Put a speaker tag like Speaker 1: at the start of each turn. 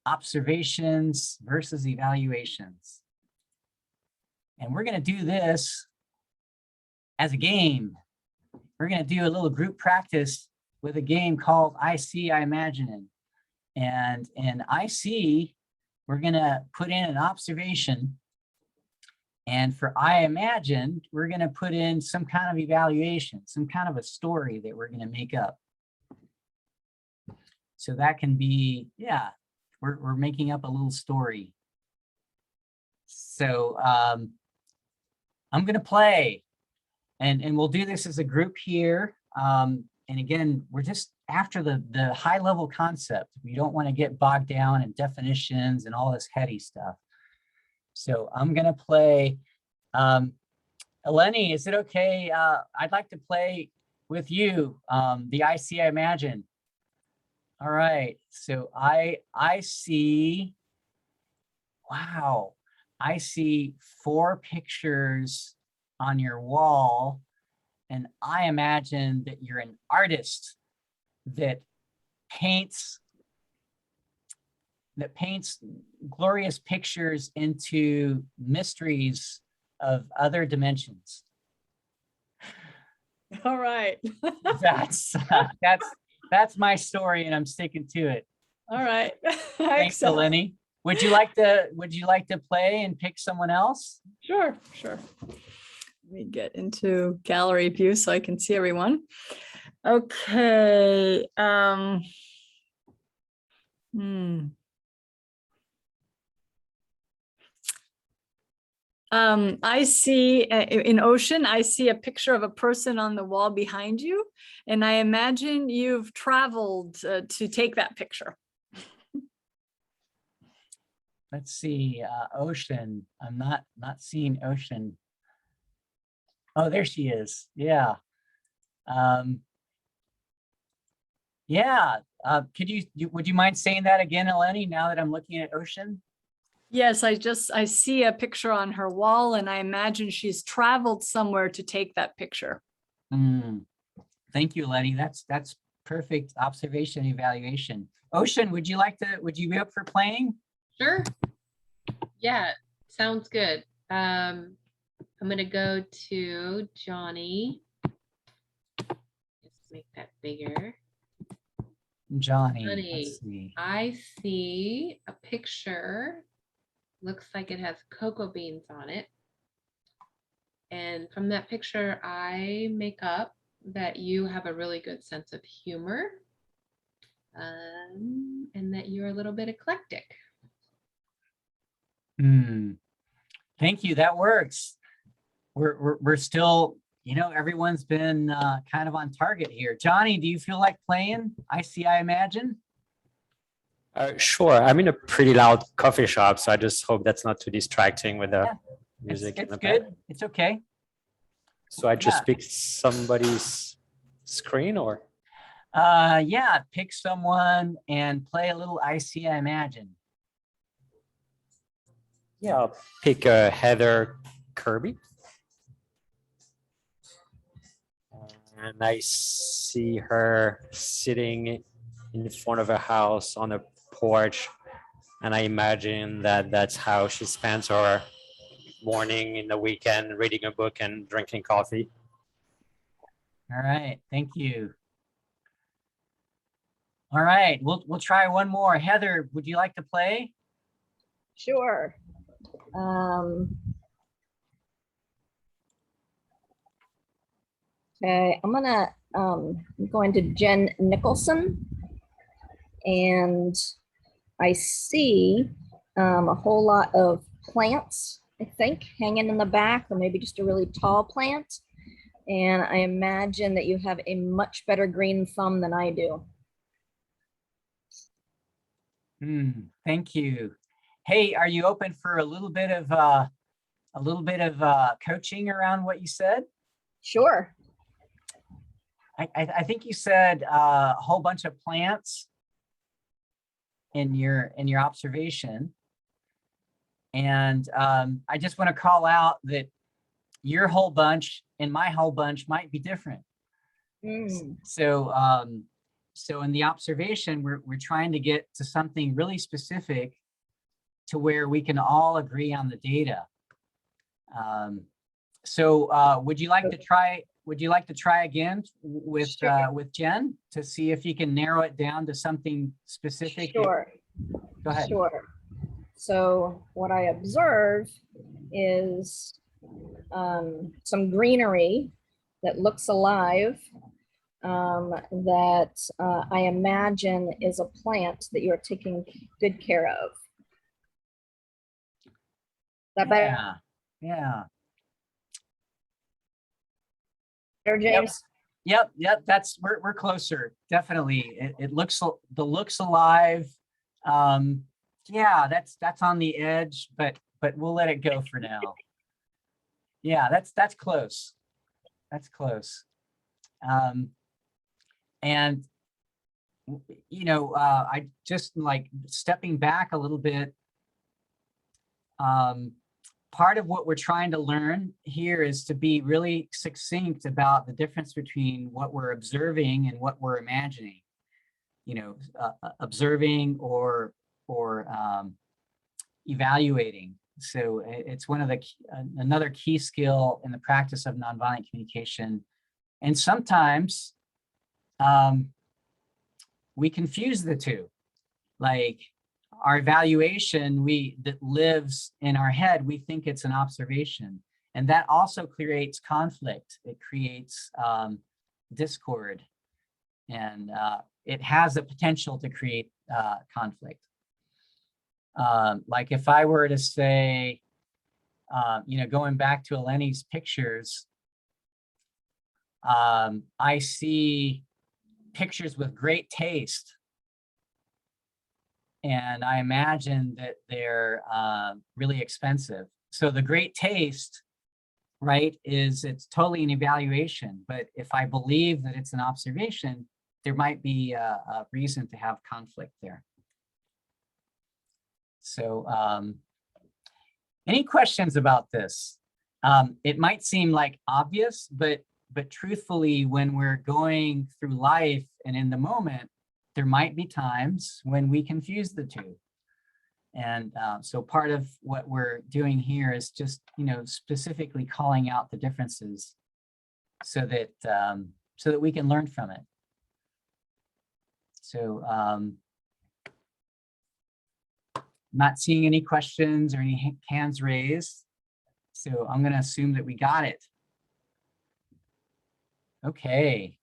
Speaker 1: observations versus evaluations. And we're going to do this as a game. We're going to do a little group practice with a game called I See, I Imagine. And in I See, we're going to put in an observation. And for I Imagine, we're going to put in some kind of evaluation, some kind of a story that we're going to make up. So that can be, yeah, we're making up a little story. So I'm going to play, and we'll do this as a group here. And again, we're just after the high level concept. We don't want to get bogged down in definitions and all this heady stuff. So I'm going to play. Eleni, is it okay? I'd like to play with you the I See, I Imagine. All right, so I see, wow, I see 4 pictures on your wall, and I imagine that you're an artist that paints glorious pictures into mysteries of other dimensions.
Speaker 2: All right.
Speaker 1: That's my story, and I'm sticking to it.
Speaker 2: All right.
Speaker 1: Thanks, Eleni. Would you like to play and pick someone else?
Speaker 2: Sure. Let me get into gallery view so I can see everyone. Okay. I see in Ocean, I see a picture of a person on the wall behind you, and I imagine you've traveled to take that picture.
Speaker 1: Let's see, Ocean. I'm not seeing Ocean. Oh, there she is. Yeah. Yeah. Would you mind saying that again, Eleni, now that I'm looking at Ocean?
Speaker 2: Yes, I see a picture on her wall, and I imagine she's traveled somewhere to take that picture.
Speaker 1: Thank you, Lenny. That's perfect observation evaluation. Ocean, would you be up for playing?
Speaker 3: Sure. Yeah, sounds good. I'm gonna go to Johnny. Let's make that bigger.
Speaker 1: Johnny,
Speaker 3: let's see. I see a picture. Looks like it has cocoa beans on it. And from that picture, I make up that you have a really good sense of humor, and that you're a little bit eclectic.
Speaker 1: Thank you. That works. We're still, everyone's been kind of on target here. Johnny, do you feel like playing I See, I Imagine?
Speaker 4: Sure. I'm in a pretty loud coffee shop, so I just hope that's not too distracting with the music.
Speaker 1: It's good. It's okay.
Speaker 4: So I just pick somebody's screen, or?
Speaker 1: Yeah, pick someone and play a little I See, I Imagine.
Speaker 4: Yeah, I'll pick Heather Kirby. And I see her sitting in front of a house on a porch, and I imagine that that's how she spends her morning in the weekend, reading a book and drinking coffee.
Speaker 1: All right, thank you. All right, we'll try one more. Heather, would you like to play?
Speaker 5: Sure. Okay, I'm going to Jen Nicholson, and I see a whole lot of plants, I think, hanging in the back, or maybe just a really tall plant. And I imagine that you have a much better green thumb than I do.
Speaker 1: Thank you. Hey, are you open for a little bit of coaching around what you said?
Speaker 5: Sure.
Speaker 1: I think you said a whole bunch of plants in your observation, and I just want to call out that your whole bunch and my whole bunch might be different. So So in the observation, we're trying to get to something really specific to where we can all agree on the data. Would you like to try? Would you like to try again with
Speaker 5: Sure.
Speaker 1: with Jen to see if you can narrow it down to something specific?
Speaker 5: Sure.
Speaker 1: Go ahead.
Speaker 5: Sure. So what I observe is some greenery that looks alive, that I imagine is a plant that you're taking good care of. That better,
Speaker 1: Yeah.
Speaker 5: James?
Speaker 1: Yep. That's we're closer. Definitely. It looks the looks alive. Yeah, that's on the edge, but we'll let it go for now. Yeah, that's close. That's close. And you know, I just like stepping back a little bit. Part of what we're trying to learn here is to be really succinct about the difference between what we're observing and what we're imagining. You know, observing or evaluating. So it's one of the another key skill in the practice of nonviolent communication. And sometimes we confuse the two. Like our evaluation, that lives in our head, we think it's an observation. And that also creates conflict. It creates discord. And it has the potential to create conflict. Like if I were to say, you know, going back to Eleni's pictures, I see pictures with great taste. And I imagine that they're really expensive. So the great taste, right, it's totally an evaluation. But if I believe that it's an observation, there might be a reason to have conflict there. So any questions about this? It might seem like obvious, but truthfully, when we're going through life and in the moment, there might be times when we confuse the two. And so part of what we're doing here is just, you know, specifically calling out the differences so that we can learn from it. So not seeing any questions or any hands raised. So I'm going to assume that we got it. Okay.